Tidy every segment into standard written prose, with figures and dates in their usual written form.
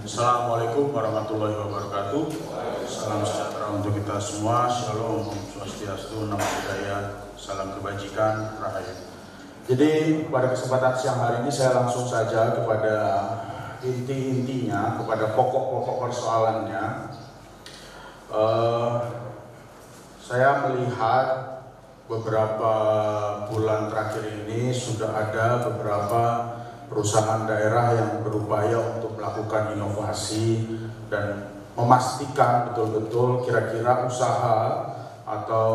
Assalamualaikum warahmatullahi wabarakatuh. Salam sejahtera untuk kita semua. Shalom, Om Swastiastu, Namo Buddhaya, salam kebajikan, rahayu. Jadi pada kesempatan siang hari ini saya langsung saja kepada inti-intinya, kepada pokok-pokok persoalannya. Saya melihat beberapa bulan terakhir ini sudah ada beberapa perusahaan daerah yang berupaya untuk melakukan inovasi dan memastikan betul-betul kira-kira usaha atau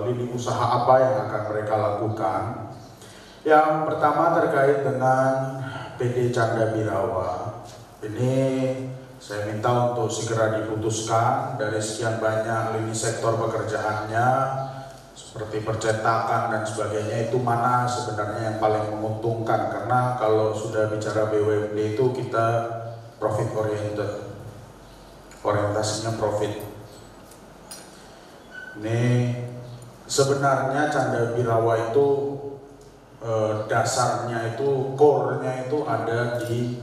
lini usaha apa yang akan mereka lakukan. Yang pertama terkait dengan PD Canda Birawa. Ini saya minta untuk segera diputuskan dari sekian banyak lini sektor pekerjaannya, seperti percetakan dan sebagainya, itu mana sebenarnya yang paling menguntungkan. Karena kalau sudah bicara BUMD itu kita profit oriented, orientasinya profit. Ini sebenarnya Canda Birawa itu dasarnya itu, core-nya itu ada di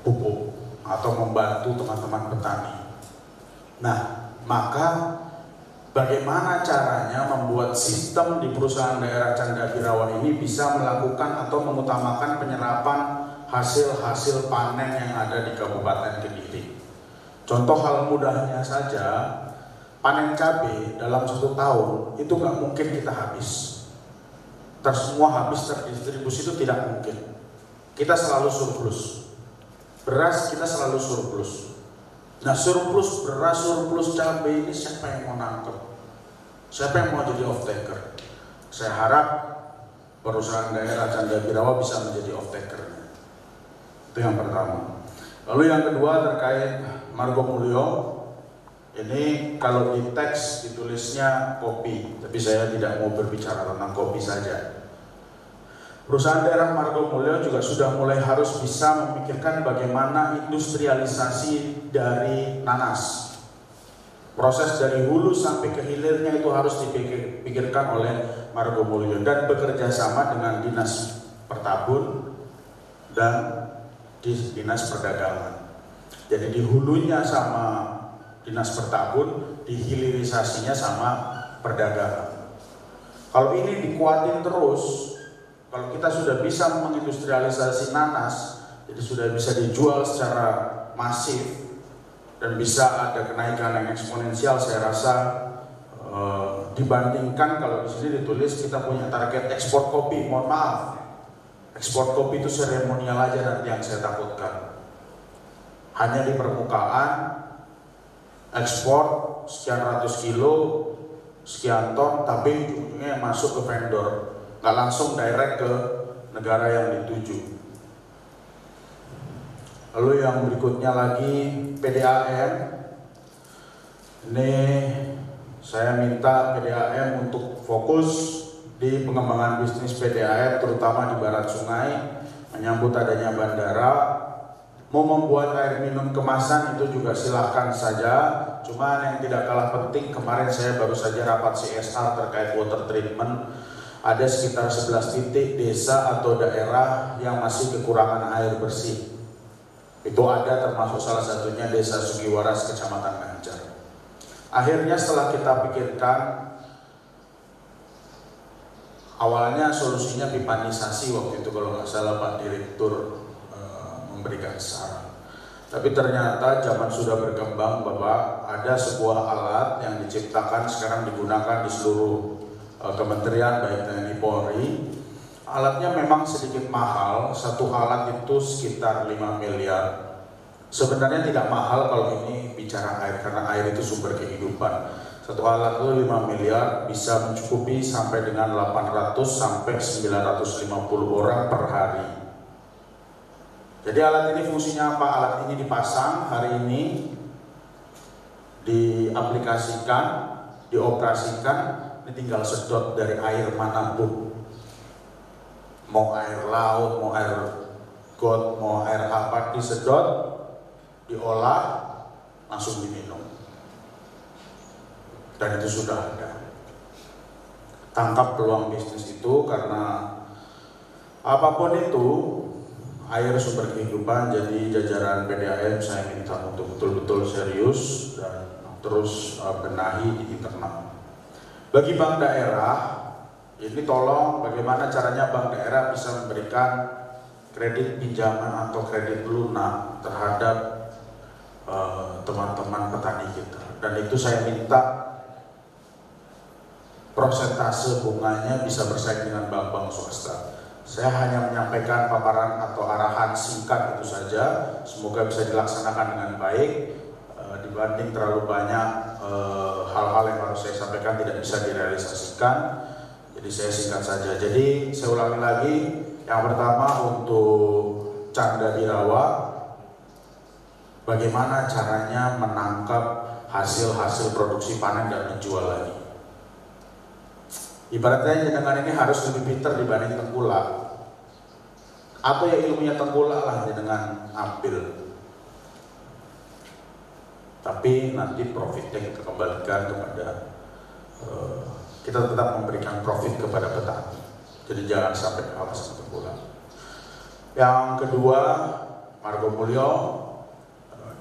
pupuk atau membantu teman-teman petani. Nah, maka bagaimana caranya membuat sistem di perusahaan daerah Canda Birawa ini bisa melakukan atau mengutamakan penyerapan hasil-hasil panen yang ada di Kabupaten Kediri. Contoh hal mudahnya saja, panen cabai dalam 1 tahun itu nggak mungkin kita habis. Semua habis terdistribusi itu tidak mungkin. Kita selalu surplus. Beras kita selalu surplus. Nah, surplus beras, surplus cabai ini siapa yang mau nangkep? Siapa yang mau jadi off-taker? Saya harap perusahaan daerah Canda Birawa bisa menjadi off-taker. Itu yang pertama. Lalu yang kedua terkait Margomulyo. Ini kalau di teks ditulisnya kopi, tapi saya tidak mau berbicara tentang kopi saja. Perusahaan daerah Margomulyo juga sudah mulai harus bisa memikirkan bagaimana industrialisasi dari nanas. Proses dari hulu sampai ke hilirnya itu harus dipikirkan oleh Margomulyo dan bekerja sama dengan Dinas Pertabun dan Dinas Perdagangan. Jadi di hulunya sama Dinas Pertabun, di hilirisasinya sama perdagangan. Kalau ini dikuatin terus, kalau kita sudah bisa mengindustrialisasi nanas, jadi sudah bisa dijual secara masif dan bisa ada kenaikan yang eksponensial, saya rasa dibandingkan kalau di sini ditulis kita punya target ekspor kopi. Mohon maaf, ekspor kopi itu seremonial aja nanti yang saya takutkan. Hanya di permukaan, ekspor sekian ratus kilo, sekian ton, tapi ujungnya masuk ke vendor, nggak langsung direct ke negara yang dituju. Lalu yang berikutnya lagi PDAM. Ini saya minta PDAM untuk fokus di pengembangan bisnis PDAM, terutama di barat sungai, menyambut adanya bandara. Mau membuat air minum kemasan itu juga silahkan saja. Cuman yang tidak kalah penting, kemarin saya baru saja rapat CSR terkait water treatment. Ada sekitar 11 titik desa atau daerah yang masih kekurangan air bersih. Itu ada termasuk salah satunya Desa Sugiwaras, Kecamatan Ngancar. Akhirnya setelah kita pikirkan, awalnya solusinya pipanisasi waktu itu kalau nggak salah Pak Direktur memberikan saran. Tapi ternyata zaman sudah berkembang, Bapak, ada sebuah alat yang diciptakan sekarang digunakan di seluruh kementerian baik TNI Polri. Alatnya memang sedikit mahal, satu alat itu sekitar 5 miliar. Sebenarnya tidak mahal kalau ini bicara air, karena air itu sumber kehidupan. Satu alat itu 5 miliar bisa mencukupi sampai dengan 800 sampai 950 orang per hari. Jadi alat ini fungsinya apa? Alat ini dipasang hari ini, diaplikasikan, dioperasikan, ini tinggal sedot dari air manapun. Mau air laut, mau air got, mau air apa, disedot, diolah, langsung diminum. Dan itu sudah ada. Tangkap peluang bisnis itu, karena apapun itu air sumber kehidupan. Jadi jajaran PDAM saya minta untuk betul-betul serius dan terus benahi di internal. Bagi bank daerah, ini tolong bagaimana caranya bank daerah bisa memberikan kredit pinjaman atau kredit lunak terhadap teman-teman petani kita. Dan itu saya minta prosentase bunganya bisa bersaing dengan bank-bank swasta. Saya hanya menyampaikan paparan atau arahan singkat itu saja. Semoga bisa dilaksanakan dengan baik. Dibanding terlalu banyak hal-hal yang harus saya sampaikan tidak bisa direalisasikan. Jadi saya singkat saja. Jadi saya ulangi lagi. Yang pertama untuk Canda Birawa, bagaimana caranya menangkap hasil-hasil produksi panen dan menjual lagi. Ibaratnya jenengan ini harus lebih pintar dibanding tengkulak, atau ya ilmunya tengkulak lah jenengan ambil, tapi nanti profitnya kita kembalikan kepada kita tetap memberikan profit kepada petani. Jadi jangan sampai kalah sama tengkulak. Yang kedua, Margo Mulyo,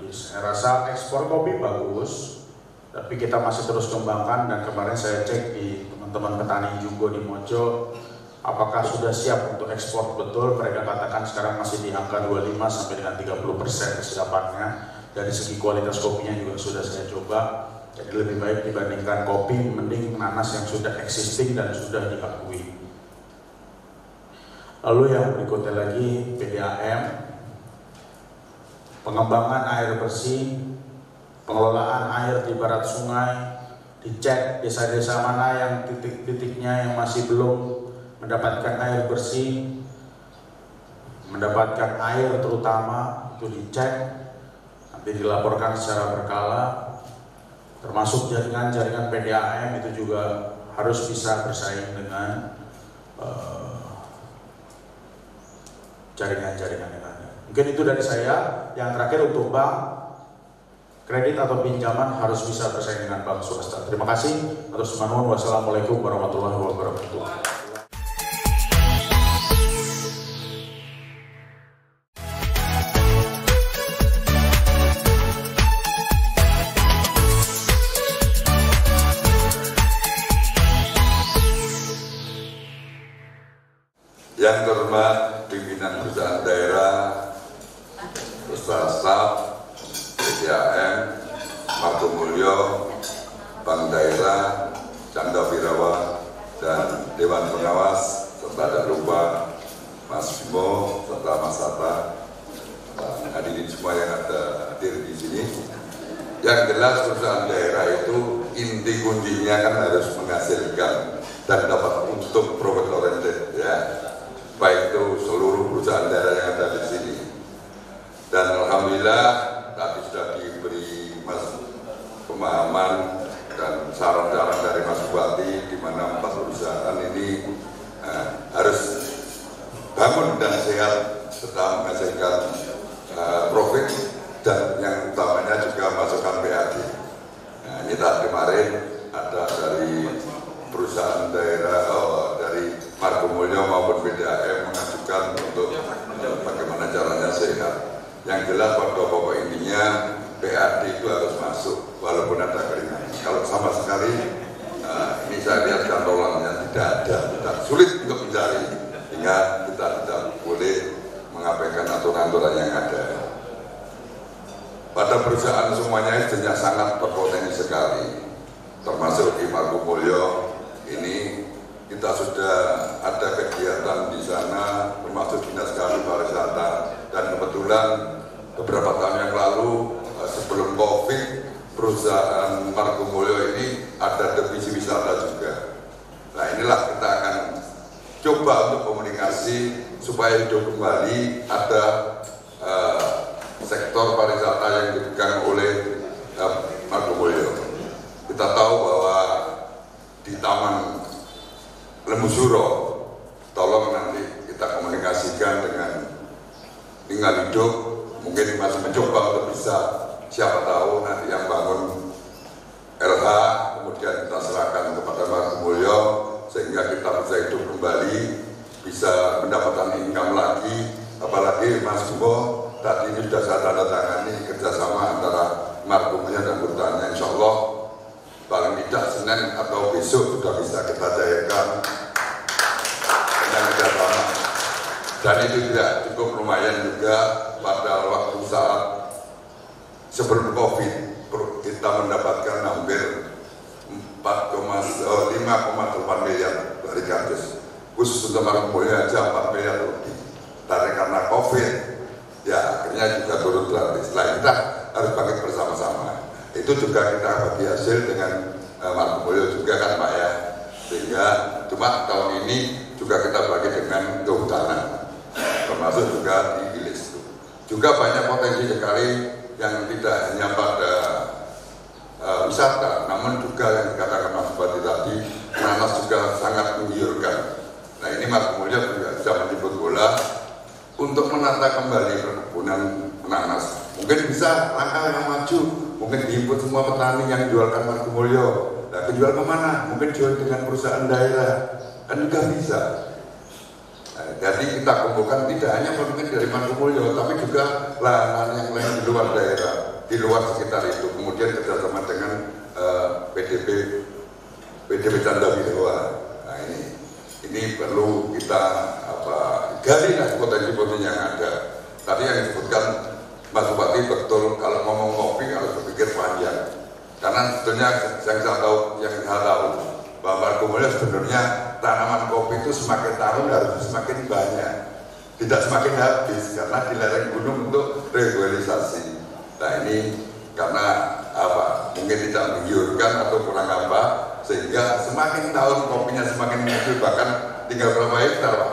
saya rasa ekspor kopi bagus, tapi kita masih terus kembangkan. Dan kemarin saya cek di teman-teman petani Jumbo di Mojo, apakah sudah siap untuk ekspor betul. Mereka katakan sekarang masih di angka 25 sampai dengan 30% kesiapannya. Dari segi kualitas kopinya juga sudah saya coba. Jadi lebih baik dibandingkan kopi, mending nanas yang sudah existing dan sudah diakui. Lalu yang berikutnya lagi PDAM, pengembangan air bersih, pengelolaan air di barat sungai, dicek desa-desa mana yang titik-titiknya yang masih belum mendapatkan air bersih, mendapatkan air terutama, itu dicek, nanti dilaporkan secara berkala, termasuk jaringan-jaringan PDAM itu juga harus bisa bersaing dengan jaringan-jaringan yang ada. Mungkin itu dari saya. Yang terakhir untuk bank, kredit atau pinjaman harus bisa bersaing dengan bank swasta. Terima kasih. Atur nuwun. Wassalamualaikum warahmatullahi wabarakatuh. Yang terhormat pimpinan perusahaan daerah, beserta staf, PDAM, Margo Mulyo, Bank Daerah, Canda Birawa, dan Dewan Pengawas, serta tak lupa Mas Bimo, serta Mas Hatta, hadirin semua yang ada hadir di sini. Yang jelas perusahaan daerah itu inti kuncinya kan harus menghasilkan dan dapat untung profit oriented, ya. Baik itu seluruh perusahaan daerah yang ada di sini. Dan alhamdulillah tadi sudah diberi pemahaman dan saran-saran dari Mas Bupati di mana 4 perusahaan ini harus bangun dan sehat serta menghasilkan profit, dan yang utamanya juga masukkan PAD. Nah, ini tadi kemarin ada dari perusahaan daerah dari Margo Mulyo maupun PDAM mengajukan untuk bagaimana caranya sehat. Yang jelas pada pokok intinya PAD itu harus masuk walaupun ada keringan. Kalau sama sekali ini saya lihat kantolannya tidak ada, dan sulit untuk mencari, sehingga kita tidak boleh mengabaikan aturan-aturan yang ada. Pada perusahaan semuanya jenisnya sangat berpotensi sekali, termasuk di Margo Mulyo ini. Kita sudah ada kegiatan di sana, termasuk Dinas Kehutanan Pariwisata, dan kebetulan beberapa tahun yang lalu sebelum COVID, perusahaan Margo Mulyo ini ada divisi wisata juga. Nah, inilah kita akan coba untuk komunikasi supaya hidup kembali ada sektor pariwisata yang dipegang oleh Margo Mulyo. Kita tahu bahwa di Taman Lembu-Suro, tolong nanti kita komunikasikan dengan Lingkungan Hidup, mungkin masih mencoba untuk bisa, siapa tahu nanti yang bangun LH kemudian kita serahkan kepada Margo Mulyo sehingga kita bisa hidup kembali, bisa mendapatkan income lagi, apalagi Mas Gumbo tadi ini sudah saya tanda tangani kerjasama antara Margumulyo dan Perhutani. Insya Allah paling tidak Senin atau besok sudah bisa kita cairkan dengan kerjasama. Dan itu tidak cukup, lumayan juga pada waktu saat sebelum COVID kita mendapatkan hampir 5,8 miliar dari kardus. Khusus untuk Margumulyo aja 4 miliar lebih. Tapi karena COVID, ya akhirnya juga turun gratis. Nah, kita harus bangkit bersama-sama. Itu juga kita bagi hasil dengan Margumulyo juga kan Pak ya. Sehingga cuma tahun ini juga kita bagi dengan kehutanan, termasuk juga di Gilis. Juga banyak potensi sekali yang tidak hanya pada wisata, namun juga yang dikatakan Mas Bupati tadi, nanas juga sangat menggiurkan. Nah ini Margumulyo juga bisa menjemput bola untuk menata kembali perkebunan nanas. Mungkin bisa langkah yang maju, mungkin diinput semua petani yang jualkan Margumulyo. Nah kejual kemana? Mungkin jual dengan perusahaan daerah, kan juga bisa. Nah, jadi kita kumpulkan tidak hanya mungkin dari Margumulyo, tapi juga lahan yang lain di luar daerah, di luar sekitar itu. Kemudian kerjasama dengan PDB Canda Widowa. Nah ini perlu kita gali lah potensi-potensi yang ada. Tadi yang disebutkan Mas Bupati betul, kalau ngomong kopi harus berpikir panjang. Karena sebetulnya yang saya tahu bahwa Margumulyo sebenarnya tanaman kopi itu semakin tahun harus semakin banyak, tidak semakin habis karena di lereng gunung untuk regularisasi. Nah ini karena mungkin tidak menggiurkan atau kurang sehingga semakin tahun kopinya semakin muncul, bahkan tinggal berapa hektar Pak?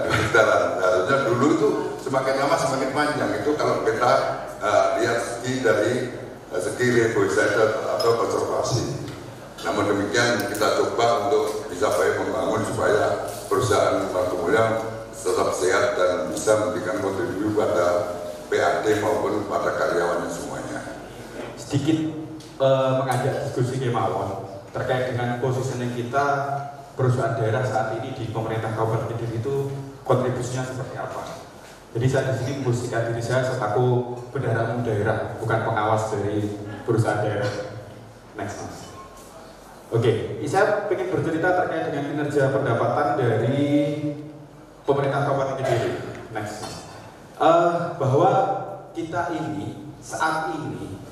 Hektaran. Harusnya dulu itu semakin lama semakin panjang. Itu kalau kita lihat dari segi reboisation atau konservasi. Namun demikian kita coba untuk bisa membangun supaya perusahaan Margumulyo tetap sehat dan bisa memberikan kontribusi pada PAD maupun pada karyawannya semuanya. Sedikit mengajak diskusi kemauan terkait dengan positioning kita perusahaan daerah saat ini di pemerintah Kabupaten Kediri itu kontribusinya seperti apa. Jadi saya di sini memposisikan diri saya setaku bendahara umum daerah, bukan pengawas dari perusahaan daerah. Next mas. Oke, saya ingin bercerita terkait dengan kinerja pendapatan dari pemerintah Kabupaten Kediri. Next. Bahwa kita ini saat ini,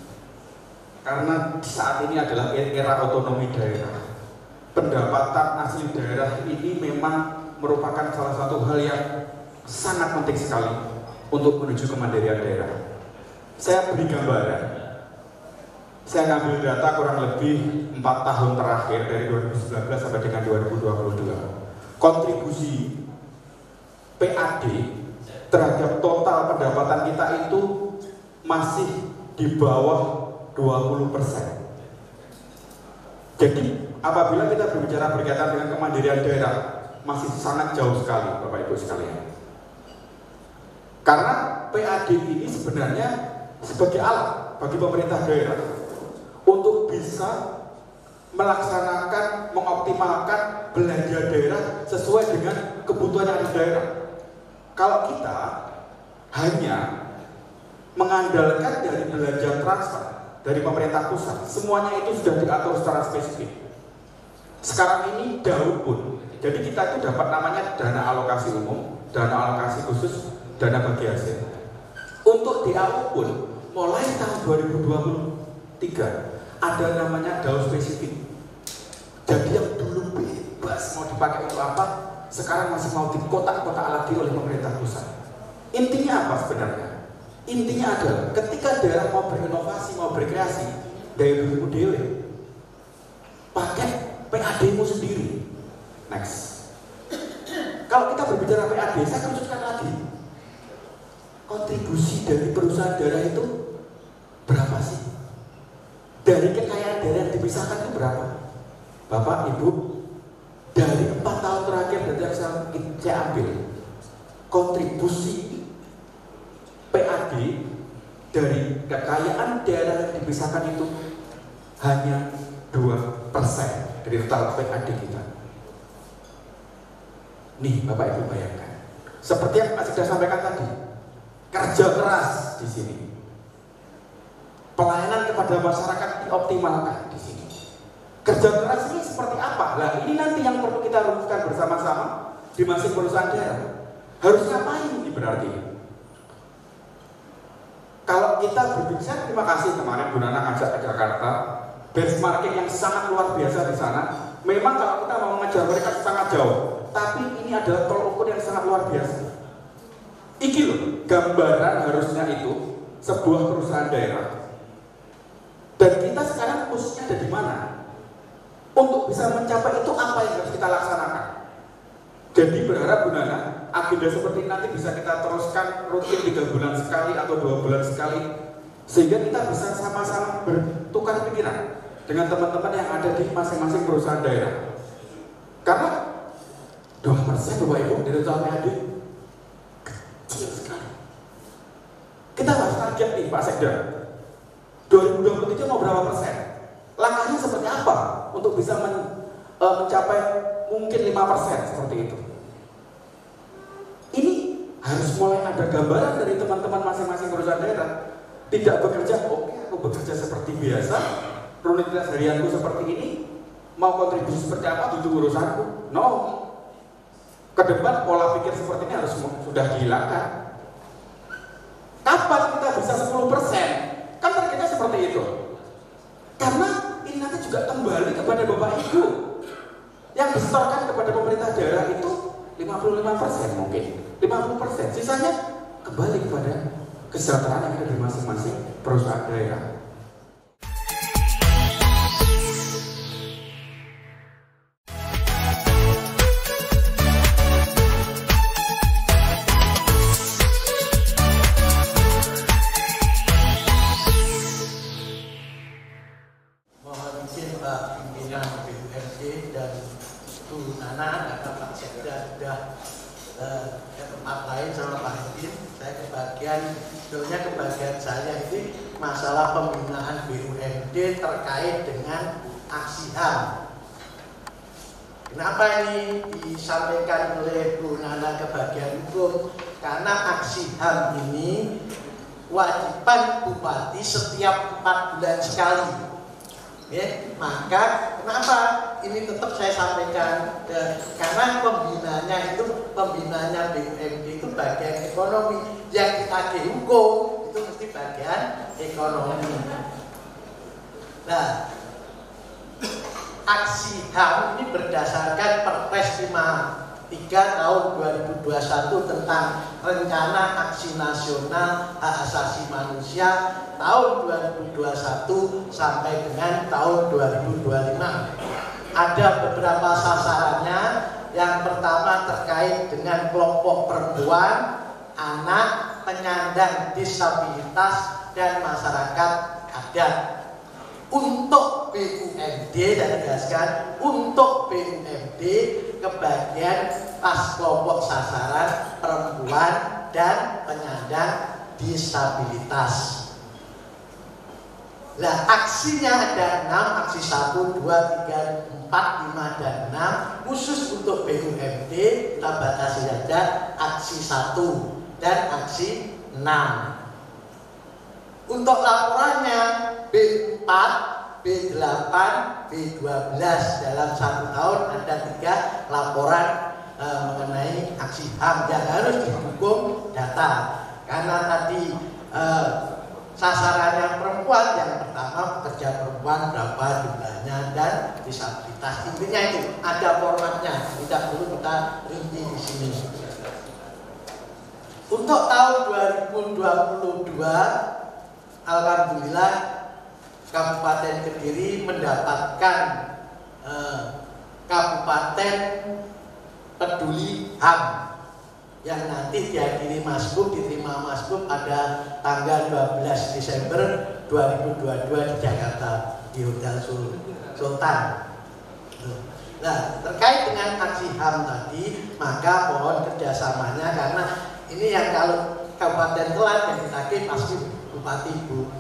karena saat ini adalah era otonomi daerah, pendapatan asli daerah ini memang merupakan salah satu hal yang sangat penting sekali untuk menuju kemandirian daerah. Saya beri gambaran. Saya ngambil data kurang lebih 4 tahun terakhir dari 2019 sampai dengan 2022. Kontribusi PAD terhadap total pendapatan kita itu masih di bawah 20%. Jadi apabila kita berbicara berkaitan dengan kemandirian daerah, masih sangat jauh sekali Bapak Ibu sekalian. Karena PAD ini sebenarnya sebagai alat bagi pemerintah daerah untuk bisa melaksanakan, mengoptimalkan belanja daerah sesuai dengan kebutuhan yang ada di daerah. Kalau kita hanya mengandalkan dari belanja transfer dari pemerintah pusat, semuanya itu sudah diatur secara spesifik. Sekarang ini DAU pun, jadi kita itu dapat namanya dana alokasi umum, dana alokasi khusus, dana bagi hasil. Untuk DAU pun mulai tahun 2023 ada namanya DAU spesifik. Jadi yang dulu bebas mau dipakai untuk apa, sekarang masih mau dikotak-kotak lagi oleh pemerintah pusat. Intinya apa sebenarnya? Intinya adalah ketika daerah mau berinovasi, mau berkreasi, daya dirimu dewe, pakai PAD-mu sendiri. Next. Kalau kita berbicara PAD, saya kerucutkan lagi. Kontribusi dari perusahaan daerah itu berapa sih? Dari kekayaan daerah yang dipisahkan itu berapa? Bapak, Ibu, dari 4 tahun terakhir dari yang saya ambil, kontribusi PAD dari kekayaan daerah yang dipisahkan itu hanya 2% dari total PAD kita. Nih Bapak Ibu bayangkan, Seperti yang Pak Sekda sampaikan tadi, kerja keras di sini, pelayanan kepada masyarakat dioptimalkan di sini. Kerja keras ini seperti apa? Nah, ini nanti yang perlu kita rumuskan bersama-sama di masing perusahaan daerah. Harus ngapain ini berarti? Kalau kita berbicara, terima kasih kemarin Bu Nana ngajak ke Jakarta, benchmarking yang sangat luar biasa di sana. Memang kalau kita mau mengejar mereka sangat jauh, tapi ini adalah tolok ukur yang sangat luar biasa. Iki loh, gambaran harusnya itu sebuah perusahaan daerah. Dan kita sekarang posisinya ada di mana? Untuk bisa mencapai itu apa yang harus kita laksanakan? Jadi berharap Bu Nana, agenda seperti ini nanti bisa kita teruskan rutin 3 bulan sekali atau 2 bulan sekali, sehingga kita bisa sama-sama bertukar pikiran dengan teman-teman yang ada di masing-masing perusahaan daerah. Karena 2% Bapak Ibu dari total PAD kecil sekali. Kita harus target nih Pak Sekda, 2023 mau berapa persen? Langkahnya seperti apa untuk bisa mencapai mungkin 5% seperti itu? Ini harus mulai ada gambaran dari teman-teman masing-masing perusahaan daerah. Tidak bekerja, oke, aku bekerja seperti biasa, rutinitas harianku seperti ini, mau kontribusi seperti apa itu urusanku. No, ke depan pola pikir seperti ini harus sudah dihilangkan. Kapan kita bisa 10%? Kan targetnya seperti itu. Karena ini nanti juga kembali kepada Bapak Ibu yang disetorkan kepada pemerintah daerah itu 55% mungkin, 50%. Sisanya kembali kepada kesejahteraan yang ada di masing-masing perusahaan daerah. Kebagian saya ini masalah pembinaan BUMD terkait dengan aksi HAM. Kenapa ini disampaikan oleh Bu Nana ke bagian hukum? Karena aksi HAM ini wajiban bupati setiap 4 bulan sekali. Ya, maka kenapa ini tetap saya sampaikan? Karena pembinanya BUMD itu bagian ekonomi, yang ditagih hukum itu mesti bagian ekonomi. Nah, aksi HAM ini berdasarkan Perpres 53 tahun 2021 tentang Rencana Aksi Nasional Hak Asasi Manusia tahun 2021 sampai dengan tahun 2025. Ada beberapa sasarannya. Yang pertama terkait dengan kelompok perempuan, anak, penyandang disabilitas, dan masyarakat adat. Untuk BUMD, dan tegaskan untuk BUMD kebagian pas kelompok sasaran perempuan dan penyandang disabilitas. Nah, aksinya ada 6, aksi 1, 2, 3, 4, 5, dan 6. Khusus untuk BUMD kita batasi saja aksi 1 dan aksi 6. Untuk laporannya B4, B8, B12 dalam 1 tahun ada 3 laporan mengenai aksi HAM yang harus didukung data. Karena tadi sasarannya perempuan, yang pertama pekerja perempuan berapa jumlahnya dan disabilitas. Intinya itu ada formatnya, tidak perlu kita rinci di sini. Untuk tahun 2022, alhamdulillah Kabupaten Kediri mendapatkan Kabupaten Peduli HAM yang nanti dihadiri Masbuk, diterima Masbuk pada tanggal 12 Desember 2022 di Jakarta di Hotel Sultan. Nah, terkait dengan aksi HAM tadi, maka mohon kerjasamanya, karena ini yang kalau Kabupaten telat yang ditagih pasti Bupati Bu.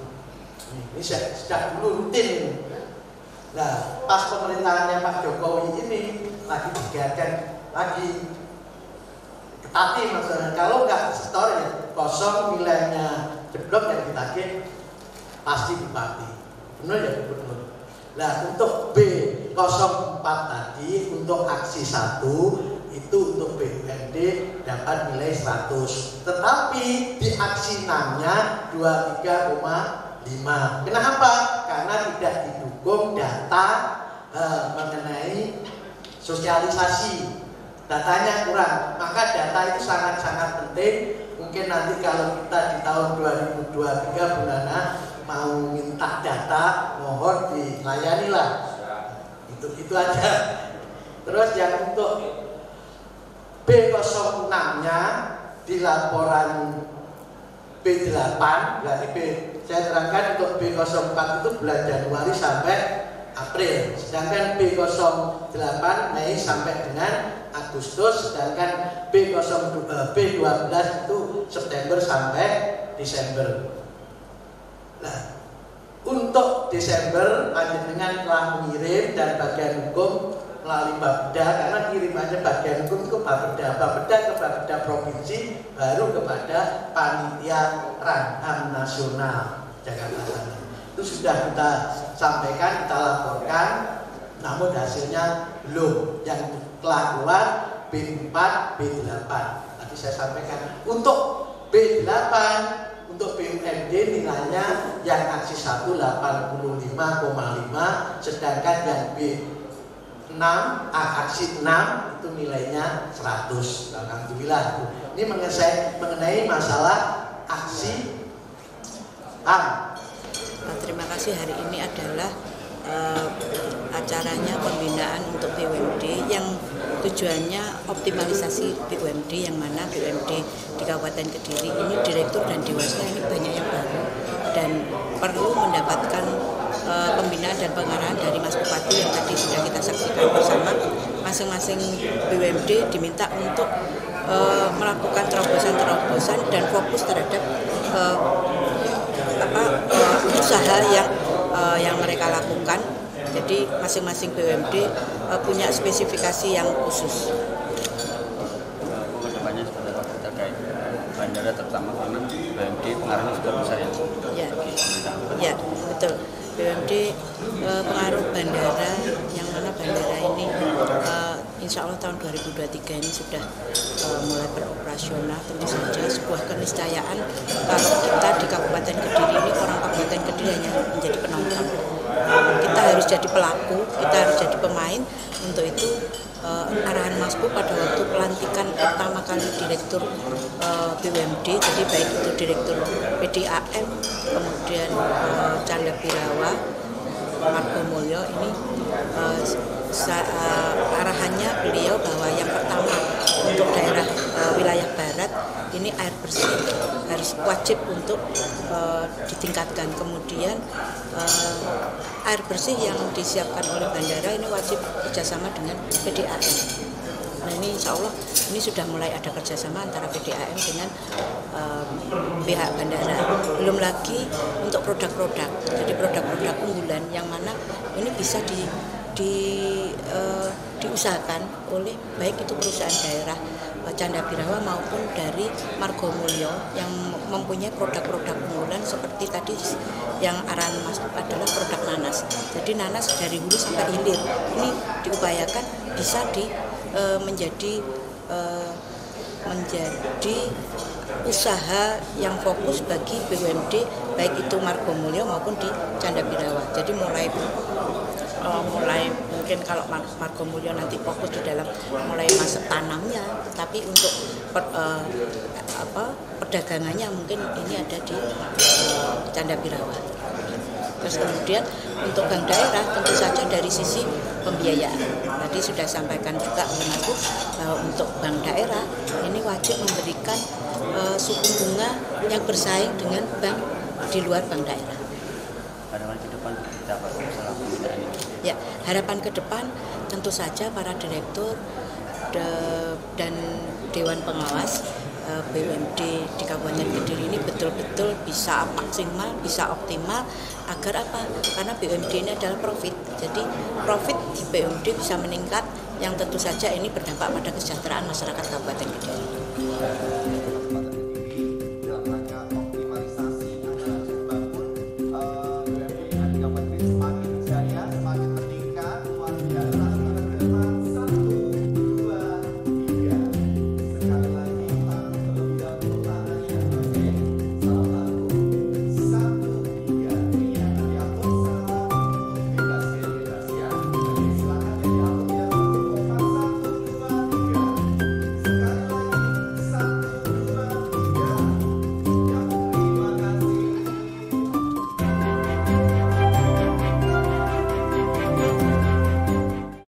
Ini sejak dulu rutin. Nah, pas pemerintahannya Pak Jokowi ini lagi digiatkan lagi Tapi maksudnya kalau nggak store ya kosong, nilainya jeblok yang ditagih pasti bupati. Benar ya gubernur. Nah untuk B04 tadi untuk aksi 1 itu untuk BUMD dapat nilai 100. Tetapi di aksi 6-nya 23,5. Kenapa? Karena tidak didukung data mengenai sosialisasi. Datanya kurang, maka data itu sangat-sangat penting. Mungkin nanti kalau kita di tahun 2023 Bu Nana mau minta data, mohon dilayani lah. Itu aja. Terus yang untuk B06-nya di laporan B8, berarti saya terangkan untuk B04 itu bulan Januari sampai April, sedangkan B08 Mei sampai dengan Agustus, sedangkan B12 itu September sampai Desember. Nah, untuk Desember panjenengan telah mengirim dan bagian hukum melalui Bapeda, karena kirimannya bagian hukum ke Bapeda ke Bapeda provinsi, baru kepada panitia Ranham Nasional Jakarta Selatan. Itu sudah kita sampaikan, kita laporkan, namun hasilnya belum. Yang telah keluar B4, B8. Tadi saya sampaikan untuk B8, untuk BUMD nilainya yang aksi 1 85,5, sedangkan yang B6 aksi 6 itu nilainya 100. Alhamdulillah. Ini mengenai masalah aksi A. Terima kasih. Hari ini adalah acaranya pembinaan untuk BUMD yang tujuannya optimalisasi BUMD, yang mana BUMD di Kabupaten Kediri ini direktur dan dewasnya ini banyak yang baru dan perlu mendapatkan pembinaan dan pengarahan dari Mas Bupati yang tadi sudah kita saksikan bersama. Masing-masing BUMD diminta untuk melakukan terobosan-terobosan dan fokus terhadap usaha yang mereka lakukan. Jadi masing-masing BUMD punya spesifikasi yang khusus. Kedepannya seperti apa terkait bandara, terutama karena BUMD pengaruhnya sudah besar ya. Ya, betul. BUMD pengaruh bandara, yang mana bandara ini insya Allah tahun 2023 ini sudah mulai beroperasional. Tentu saja sebuah keniscayaan kalau kita di Kabupaten Kediri ini, orang Kabupaten Kediri hanya menjadi penonton. Kita harus jadi pelaku, kita harus jadi pemain. Untuk itu arahan Mas Bu pada waktu pelantikan pertama kali direktur BUMD, jadi baik itu direktur PDAM, kemudian Canda Birawa, Margo Mulyo, ini arahannya beliau bahwa yang pertama untuk daerah wilayah barat ini air bersih harus wajib untuk ditingkatkan. Kemudian air bersih yang disiapkan oleh bandara ini wajib kerjasama dengan PDAM. Nah ini insya Allah ini sudah mulai ada kerjasama antara PDAM dengan pihak bandara. Belum lagi untuk produk-produk, jadi produk-produk unggulan yang mana ini bisa diusahakan oleh baik itu perusahaan daerah Canda Birawa maupun dari Margo Mulyo yang mempunyai produk-produk unggulan seperti tadi yang arahan Mas adalah produk nanas. Jadi nanas dari hulu sampai hilir ini diupayakan bisa menjadi usaha yang fokus bagi BUMD baik itu Margo Mulyo maupun di Canda Birawa. Jadi mulai mungkin kalau Margo Mulyo nanti fokus di dalam mulai masa tanamnya, tapi untuk perdagangannya mungkin ini ada di Canda Birawa. Terus kemudian untuk bank daerah tentu saja dari sisi pembiayaan. Tadi sudah sampaikan juga oleh Mas Bu bahwa untuk bank daerah ini wajib memberikan suku bunga yang bersaing dengan bank di luar bank daerah. Harapan ke depan kita apa masalah pembinaan ini? Ya, harapan ke depan tentu saja para direktur dan Dewan Pengawas BUMD di Kabupaten Kediri ini betul-betul bisa maksimal, bisa optimal agar apa? Karena BUMD ini adalah profit. Jadi profit di BUMD bisa meningkat yang tentu saja ini berdampak pada kesejahteraan masyarakat Kabupaten Kediri.